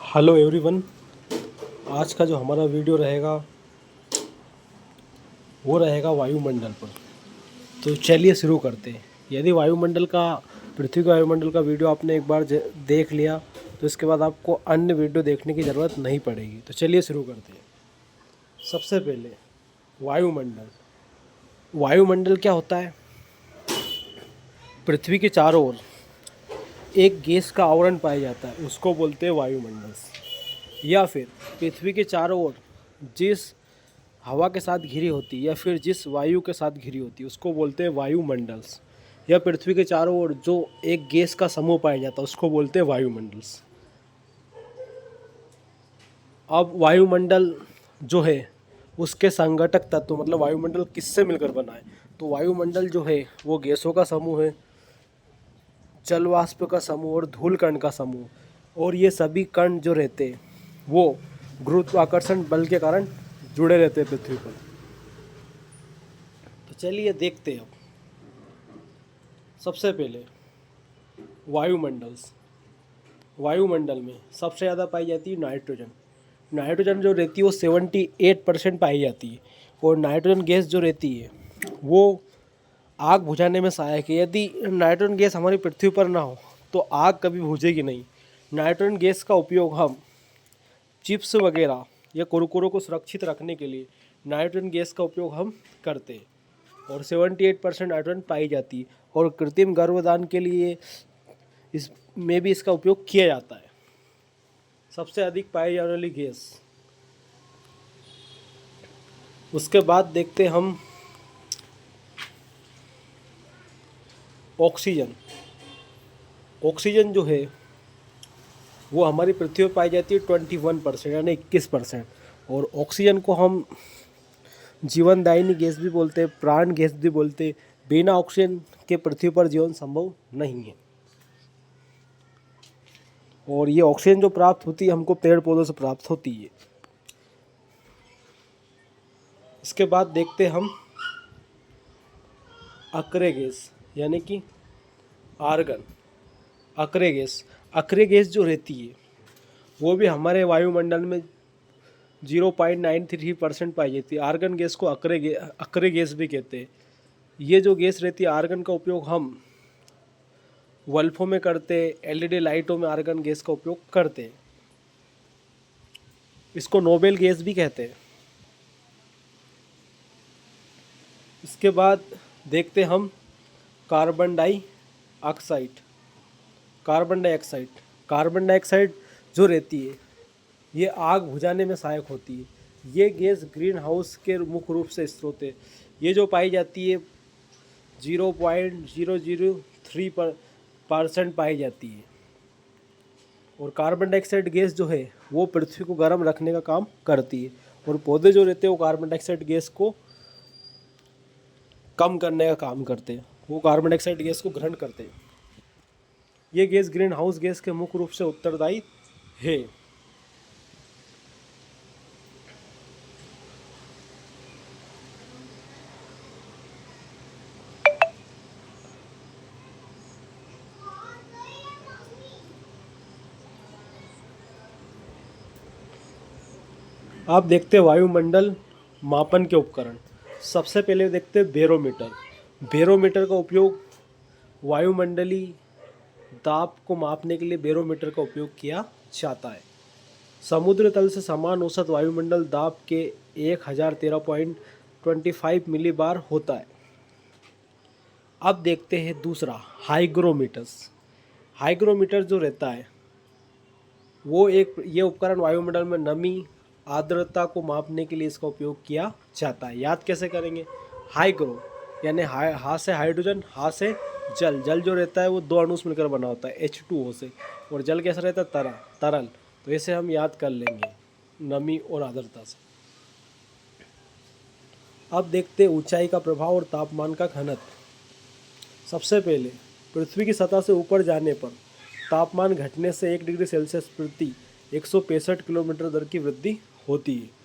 Hello everyone. आज का जो हमारा वीडियो रहेगा वो रहेगा वायुमंडल पर। तो चलिए शुरू करते हैं। यदि वायुमंडल का पृथ्वी के वायुमंडल का वीडियो आपने एक बार देख लिया तो इसके बाद आपको अन्य वीडियो देखने की ज़रूरत नहीं पड़ेगी। तो चलिए शुरू करते हैं। सबसे पहले वायुमंडल। वायुमंडल क्या होता है? पृथ्वी के चारों ओर एक गैस का आवरण पाया जाता है, उसको बोलते हैं वायुमंडल। या फिर पृथ्वी के चारों ओर जिस हवा के साथ घिरी होती है या फिर जिस वायु के साथ घिरी होती है उसको बोलते हैं वायुमंडल्स। या पृथ्वी के चारों ओर जो एक गैस का समूह पाया जाता है उसको बोलते हैं वायुमंडल्स। अब वायुमंडल जो है उसके संघटक तत्व मतलब वायुमंडल किससे मिलकर बना है? तो वायुमंडल जो है वो गैसों का समूह है, जल वाष्प का समूह और धूल कण का समूह। और ये सभी कण जो रहते हैं वो गुरुत्वाकर्षण बल के कारण जुड़े रहते हैं पृथ्वी पर। तो चलिए देखते हैं। अब सबसे पहले वायुमंडल्स। वायुमंडल में सबसे ज़्यादा पाई जाती है नाइट्रोजन। नाइट्रोजन जो रहती है वो 78% पाई जाती है। और नाइट्रोजन गैस जो रहती है वो आग बुझाने में सहायक है। यदि नाइट्रोजन गैस हमारी पृथ्वी पर ना हो तो आग कभी बुझेगी नहीं। नाइट्रोजन गैस का उपयोग हम चिप्स वगैरह या कुरकुरों को सुरक्षित रखने के लिए नाइट्रोजन गैस का उपयोग हम करते हैं। और 78% नाइट्रोजन पाई जाती है। और कृत्रिम गर्भधान के लिए इसमें भी इसका उपयोग किया जाता है। सबसे अधिक पाई जाने वाली गैस। उसके बाद देखते हैं हम ऑक्सीजन। ऑक्सीजन जो है वो हमारी पृथ्वी पर पाई जाती है 21% यानी 21%। और ऑक्सीजन को हम जीवनदायिनी गैस भी बोलते हैं, प्राण गैस भी बोलते हैं। बिना ऑक्सीजन के पृथ्वी पर जीवन संभव नहीं है। और ये ऑक्सीजन जो प्राप्त होती है हमको पेड़ पौधों से प्राप्त होती है। इसके बाद देखते हैं हम अक्रे गैस यानी कि आर्गन। अक्रे गैस जो रहती है वो भी हमारे वायुमंडल में 0.93% पाई जाती है। आर्गन गैस को अक्रे गैस भी कहते हैं। ये जो गैस रहती है आर्गन का उपयोग हम बल्बों में करते, एलईडी लाइटों में आर्गन गैस का उपयोग करते हैं। इसको नोबेल गैस भी कहते हैं। इसके बाद देखते हम कार्बन डाइऑक्साइड। कार्बन डाइऑक्साइड जो रहती है ये आग बुझाने में सहायक होती है। ये गैस ग्रीन हाउस के मुख्य रूप से स्रोत है। ये जो पाई जाती है 0.003% पाई जाती है। और कार्बन डाइऑक्साइड गैस जो है वो पृथ्वी को गर्म रखने का काम करती है। और पौधे जो रहते हैं वो कार्बन डाइऑक्साइड गैस को कम करने का काम करते हैं, वो कार्बन डाइऑक्साइड गैस को ग्रहण करते हैं। ये गैस ग्रीन हाउस गैस के मुख्य रूप से उत्तरदायी है। आप देखते हैं वायुमंडल मापन के उपकरण। सबसे पहले देखते हैं बैरोमीटर। बैरोमीटर का उपयोग वायुमंडलीय दाब को मापने के लिए बैरोमीटर का उपयोग किया जाता है। समुद्र तल से समान औसत वायुमंडल दाब के 1013.25 मिलीबार होता है। अब देखते हैं दूसरा हाइग्रोमीटर्स। हाइग्रोमीटर जो रहता है वो ये उपकरण वायुमंडल में नमी आर्द्रता को मापने के लिए इसका उपयोग किया जाता है। याद कैसे करेंगे? हाइग्रो यानी हा से हाइड्रोजन, हा से जल। जल जो रहता है वो दो अणु से मिलकर बना होता है H2O से। और जल कैसा रहता है? तरल। तो इसे हम याद कर लेंगे नमी और आर्द्रता से। अब देखते हैं ऊंचाई का प्रभाव और तापमान का घनत्व। सबसे पहले पृथ्वी की सतह से ऊपर जाने पर तापमान घटने से 1 डिग्री सेल्सियस प्रति 165 किलोमीटर दर की वृद्धि होती है।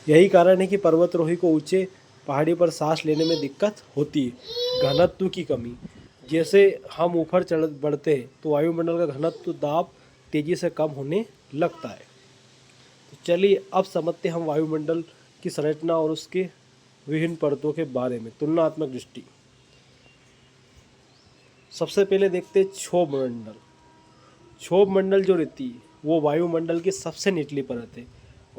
यही कारण है कि पर्वतारोही को ऊंचे पहाड़ी पर सांस लेने में दिक्कत होती है। घनत्व की कमी। जैसे हम ऊपर चढ़ बढ़ते हैं तो वायुमंडल का घनत्व दाब तेजी से कम होने लगता है। तो चलिए अब समझते हैं हम वायुमंडल की संरचना और उसके विभिन्न परतों के बारे में तुलनात्मक दृष्टि। सबसे पहले देखते हैं क्षोभ मंडल। क्षोभ मंडल जो रहती है वो वायुमंडल की सबसे निचली परत है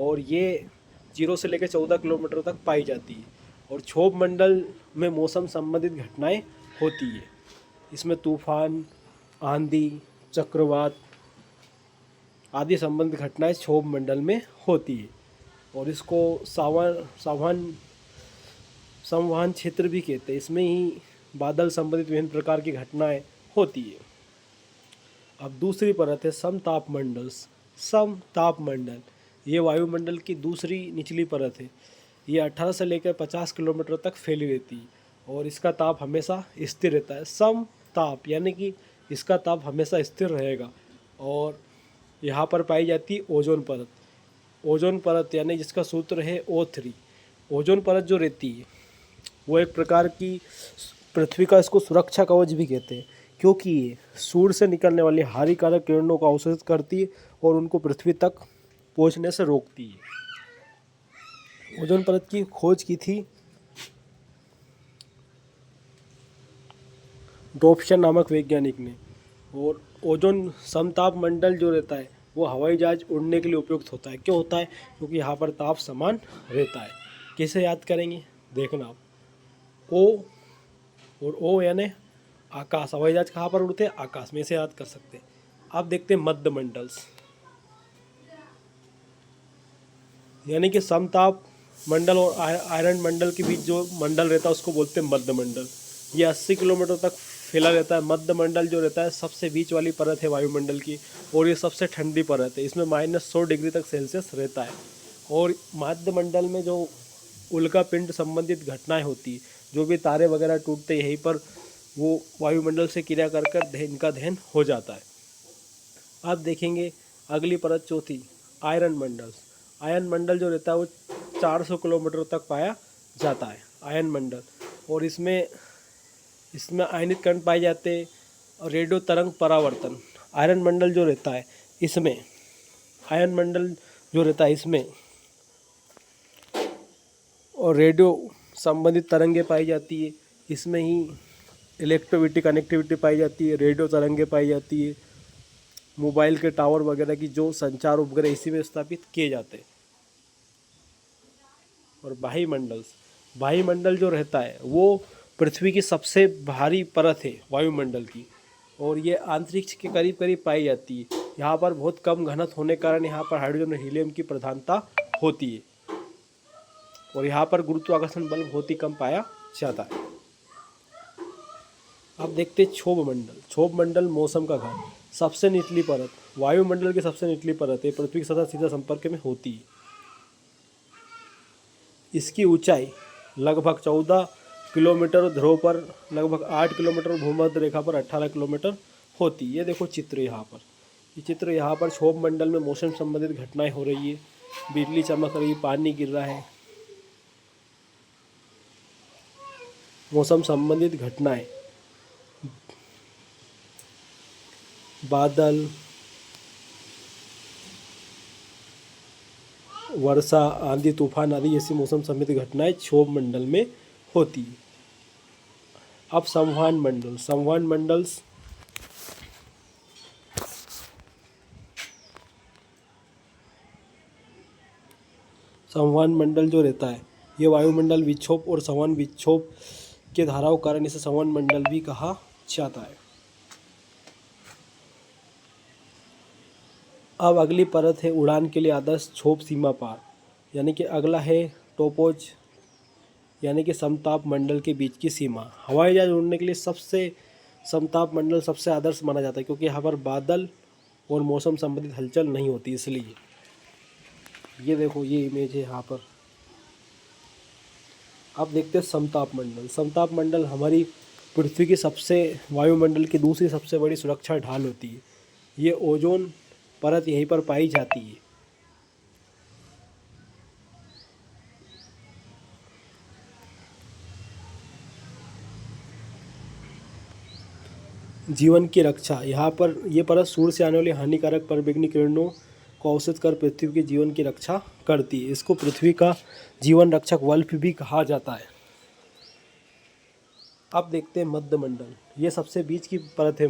और ये 0 से लेकर 14 किलोमीटर तक पाई जाती है। और क्षोभ मंडल में मौसम संबंधित घटनाएं होती है। इसमें तूफान, आंधी, चक्रवात आदि संबंधित घटनाएं क्षोभ मंडल में होती है। और इसको संवहन क्षेत्र भी कहते हैं। इसमें ही बादल संबंधित विभिन्न प्रकार की घटनाएं होती है। अब दूसरी परत है समताप मंडल। समताप मंडल ये वायुमंडल की दूसरी निचली परत है। ये 18 से लेकर 50 किलोमीटर तक फैली रहती है और इसका ताप हमेशा स्थिर रहता है। समताप यानी कि इसका ताप हमेशा स्थिर रहेगा। और यहाँ पर पाई जाती है ओजोन परत। ओजोन परत यानी जिसका सूत्र है O3। ओजोन परत जो रहती है वो एक प्रकार की पृथ्वी का इसको सुरक्षा कवच भी कहते हैं, क्योंकि ये सूर्य से निकलने वाली हानिकारक किरणों को अवशोषित करती है और उनको पृथ्वी तक पहुंचने से रोकती है। ओजोन परत की खोज की थी डॉप्सन नामक वैज्ञानिक ने। और ओजोन समताप मंडल जो रहता है वो हवाई जहाज उड़ने के लिए उपयुक्त होता है। क्यों होता है? क्योंकि यहाँ पर ताप समान रहता है। कैसे याद करेंगे देखना आप। ओ और ओ यानी आकाश। हवाई जहाज कहाँ पर उड़ते हैं? आकाश में। से याद कर सकते हैं। अब देखते हैं मध्य मंडल्स यानी कि समताप मंडल और आयरन मंडल के बीच जो मंडल रहता है उसको बोलते हैं मध्य मंडल। ये 80 किलोमीटर तक फैला रहता है। मध्य मंडल जो रहता है सबसे बीच वाली परत है वायुमंडल की और ये सबसे ठंडी परत है। इसमें -100 डिग्री तक सेल्सियस रहता है। और मध्य मंडल में जो उल्का पिंड संबंधित घटनाएं होती है, जो भी तारे वगैरह टूटते हैं यहीं पर वो वायुमंडल से क्रिया कर इनका दहन हो जाता है। अब देखेंगे अगली परत चौथी आयरन मंडल। आयन मंडल जो रहता है वो 400 किलोमीटर तक पाया जाता है आयन मंडल। और इसमें आयनित कण पाए जाते हैं और रेडियो तरंग परावर्तन। आयरन मंडल जो रहता है इसमें आयन मंडल जो रहता है इसमें और रेडियो संबंधित तरंगे पाई जाती है। इसमें ही इलेक्ट्रोविटी कनेक्टिविटी पाई जाती है, रेडियो तरंगे पाई जाती है। मोबाइल के टावर वगैरह की जो संचार उपग्रह इसी में स्थापित किए जाते हैं। और वायुमंडल जो रहता है वो पृथ्वी की सबसे भारी परत है वायुमंडल की और ये अंतरिक्ष के करीब करीब पाई जाती है। यहाँ पर बहुत कम घनत्व होने के कारण यहाँ पर हाइड्रोजन और हीलियम की प्रधानता होती है और यहाँ पर गुरुत्वाकर्षण बल बहुत ही कम पाया जाता है। अब देखते हैं क्षोभ मंडल। क्षोभ मंडल मौसम का घर, सबसे निचली परत, वायुमंडल की सबसे निचली परत है, पृथ्वी के साथ सीधा संपर्क में होती है। इसकी ऊंचाई लगभग 14 किलोमीटर और ध्रुव पर लगभग 8 किलोमीटर, भूमध्य रेखा पर 18 किलोमीटर होती है। ये देखो चित्र यहाँ पर, ये चित्र यहाँ पर क्षोभ मंडल में मौसम संबंधित घटनाएं हो रही है, बिजली चमक रही है, पानी गिर रहा है, मौसम संबंधित घटनाएं, बादल, वर्षा, आंधी, तूफान आदि जैसी मौसम संबंधी घटनाएं क्षोभ मंडल में होती है। अब संवहन मंडल जो रहता है ये वायुमंडल विक्षोभ और संवहन विक्षोभ के धाराओं के कारण इसे संवहन मंडल भी कहा जाता है। अब अगली परत है उड़ान के लिए आदर्श क्षोभ सीमा पार, यानी कि अगला है टोपोज यानी कि समताप मंडल के बीच की सीमा। हवाई जहाज उड़ने के लिए समताप मंडल सबसे आदर्श माना जाता है क्योंकि यहाँ पर बादल और मौसम संबंधित हलचल नहीं होती इसलिए। ये देखो ये इमेज है यहाँ पर। अब देखते हैं समताप मंडल हमारी पृथ्वी की वायुमंडल की दूसरी सबसे बड़ी सुरक्षा ढाल होती है। ये ओजोन परत यहीं पर पाई जाती है। जीवन की रक्षा, यहाँ पर ये परत सूर्य से आने वाली हानिकारक पराबैंगनी किरणों को अवशोषित कर पृथ्वी की जीवन की रक्षा करती है। इसको पृथ्वी का जीवन रक्षक वल्फ भी कहा जाता है। अब देखते हैं मध्यमंडल। ये सबसे बीच की परत है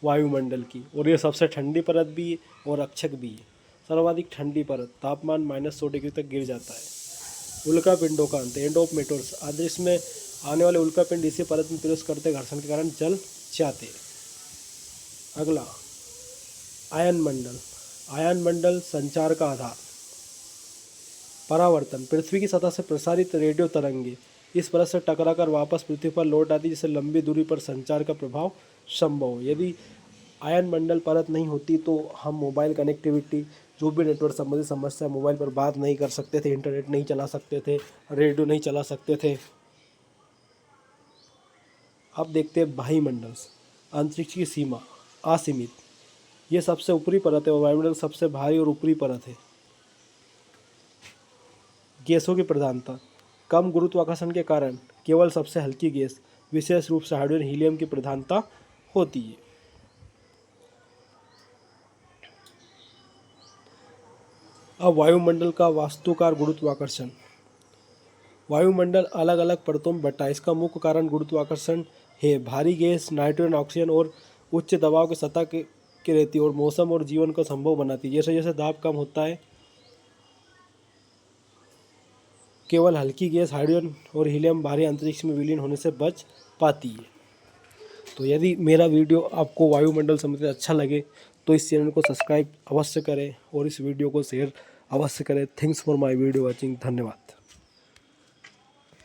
वायुमंडल की, और ये सबसे ठंडी परत भी है और रक्षक भी है। सर्वाधिक ठंडी परत, तापमान -100 डिग्री तक गिर जाता है। उल्का पिंडों का अंत, एंड ऑफ मेटोर्स। अंतरिक्ष में आने वाले उल्का पिंड इसी परत में प्रवेश करते घर्षण के कारण जल जाते। अगला आयन मंडल। आयन मंडल संचार का आधार। परावर्तन, पृथ्वी की सतह से प्रसारित रेडियो तरंगे इस परत से टकराकर वापस पृथ्वी पर लौट आती, जिससे लंबी दूरी पर संचार का प्रभाव संभव हो। यदि आयन मंडल परत नहीं होती तो हम मोबाइल कनेक्टिविटी, जो भी नेटवर्क संबंधित समस्या, मोबाइल पर बात नहीं कर सकते थे, इंटरनेट नहीं चला सकते थे, रेडियो नहीं चला सकते थे। अब देखते हैं वायुमंडल। अंतरिक्ष की सीमा असीमित, ये सबसे ऊपरी परत है और वायुमंडल सबसे भारी और ऊपरी परत है। गैसों की प्रधानता, कम गुरुत्वाकर्षण के कारण केवल सबसे हल्की गैस, विशेष रूप से हाइड्रोजन हीलियम की प्रधानता होती है। अब वायुमंडल का वास्तुकार गुरुत्वाकर्षण। वायुमंडल अलग अलग परतों में बटा है। इसका मुख्य कारण गुरुत्वाकर्षण है। भारी गैस नाइट्रोजन, ऑक्सीजन और उच्च दबाव की सतह की रहती है और मौसम और जीवन को संभव बनाती है। जैसे जैसे दाब कम होता है, केवल हल्की गैस हाइड्रोजन और हीलियम बाहरी अंतरिक्ष में विलीन होने से बच पाती है। तो यदि मेरा वीडियो आपको वायुमंडल संबंधित अच्छा लगे तो इस चैनल को सब्सक्राइब अवश्य करें और इस वीडियो को शेयर अवश्य करें। Thanks for my video watching. धन्यवाद।